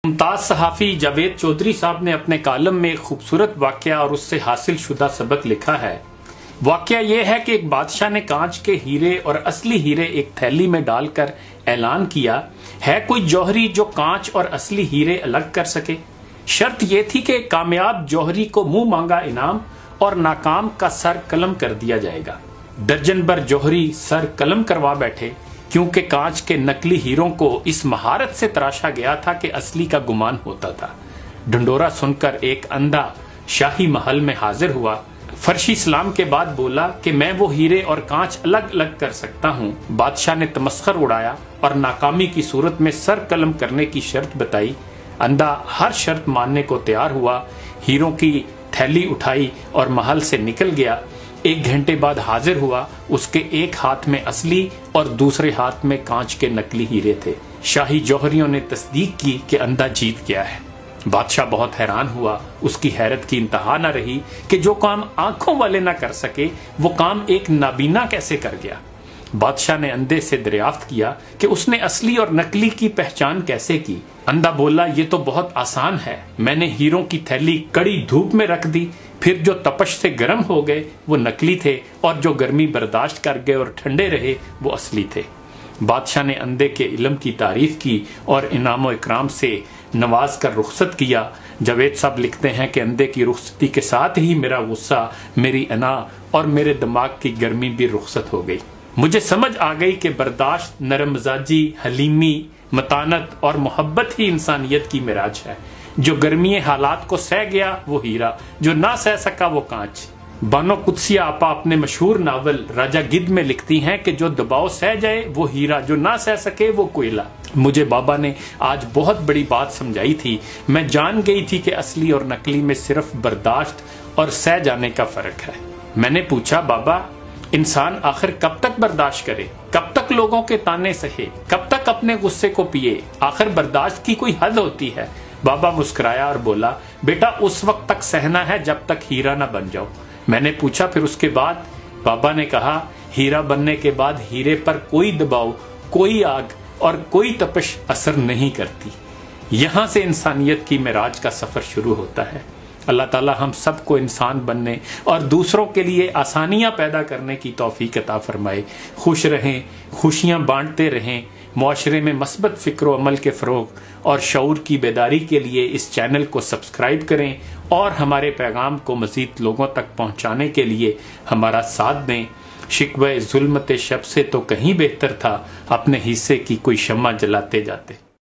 ممتاز صحافی جاوید چودھری صاحب نے اپنے کالم میں ایک خوبصورت واقعہ اور اس سے حاصل شدہ سبق لکھا ہے۔ واقعہ یہ ہے کہ ایک بادشاہ نے کانچ کے ہیرے اور اصلی ہیرے ایک تھیلی میں ڈال کر اعلان کیا، ہے کوئی جوہری جو کانچ اور اصلی ہیرے الگ کر سکے؟ شرط یہ تھی کہ کامیاب جوہری کو منہ مانگا انعام اور ناکام کا سر قلم کر دیا جائے گا۔ درجن بھر جوہری سر قلم کروا بیٹھے، کیونکہ کانچ کے نقلی ہیروں کو اس مہارت سے تراشا گیا تھا کہ اصلی کا گمان ہوتا تھا۔ ڈھنڈورا سن کر ایک اندھا شاہی محل میں حاضر ہوا، فرشی سلام کے بعد بولا کہ میں وہ ہیرے اور کانچ الگ الگ کر سکتا ہوں۔ بادشاہ نے تمسخر اڑایا اور ناکامی کی صورت میں سر قلم کرنے کی شرط بتائی۔ اندھا ہر شرط ماننے کو تیار ہوا، ہیروں کی تھیلی اٹھائی اور محل سے نکل گیا۔ ایک گھنٹے بعد حاضر ہوا، اس کے ایک ہاتھ میں اصلی اور دوسرے ہاتھ میں کانچ کے نقلی ہیرے تھے۔ شاہی جوہریوں نے تصدیق کی کہ اندھا جیت گیا ہے۔ بادشاہ بہت حیران ہوا، اس کی حیرت کی انتہا نہ رہی کہ جو کام آنکھوں والے نہ کر سکے وہ کام ایک نابینا کیسے کر گیا۔ بادشاہ نے اندھے سے دریافت کیا کہ اس نے اصلی اور نقلی کی پہچان کیسے کی۔ اندھا بولا، یہ تو بہت آسان ہے، میں نے ہیروں کی تھیلی کڑی دھوپ میں رکھ دی، پھر جو تپش سے گرم ہو گئے وہ نقلی تھے اور جو گرمی برداشت کر گئے اور ٹھنڈے رہے وہ اصلی تھے۔ بادشاہ نے اندھے کے علم کی تعریف کی اور انعام و اکرام سے نواز کر رخصت کیا۔ جاوید صاحب لکھتے ہیں کہ اندھے کی رخصتی کے ساتھ ہی میرا غصہ، میری انا اور میرے دماغ کی گرمی بھی رخصت ہو گئی۔ مجھے سمجھ آ گئی کہ برداشت، نرم مزاجی، حلیمی، متانت اور محبت ہی انسانیت کی معراج ہے۔ جو گرمی حالات کو سہ گیا وہ ہیرا، جو نہ سہ سکا وہ کانچ۔ بانو قدسیہ آپا اپنے مشہور ناول راجہ گدھ میں لکھتی ہیں کہ جو دباؤ سہ جائے وہ ہیرا، جو نہ سہ سکے وہ کوئلہ۔ مجھے بابا نے آج بہت بڑی بات سمجھائی تھی۔ میں جان گئی تھی کہ اصلی اور نقلی میں صرف برداشت اور سہ جانے کا فرق ہے۔ میں نے پوچھا، بابا انسان آخر کب تک برداشت کرے؟ کب تک لوگوں کے تانے سہے؟ کب تک اپنے غصے کو پیے؟ آخر برداشت کی کوئی حد ہوتی ہے۔ بابا مسکرایا اور بولا، بیٹا اس وقت تک سہنا ہے جب تک ہیرا نہ بن جاؤ۔ میں نے پوچھا، پھر اس کے بعد؟ بابا نے کہا، ہیرا بننے کے بعد ہیرے پر کوئی دباؤ، کوئی آگ اور کوئی تپش اثر نہیں کرتی۔ یہاں سے انسانیت کی معراج کا سفر شروع ہوتا ہے۔ اللہ تعالی ہم سب کو انسان بننے اور دوسروں کے لیے آسانیاں پیدا کرنے کی توفیق عطا فرمائے۔ خوش رہیں، خوشیاں بانٹتے رہیں۔ معاشرے میں مثبت فکر و عمل کے فروغ اور شعور کی بیداری کے لیے اس چینل کو سبسکرائب کریں اور ہمارے پیغام کو مزید لوگوں تک پہنچانے کے لیے ہمارا ساتھ دیں۔ شکوہ ظلمت شب سے تو کہیں بہتر تھا اپنے حصے کی کوئی شمع جلاتے جاتے۔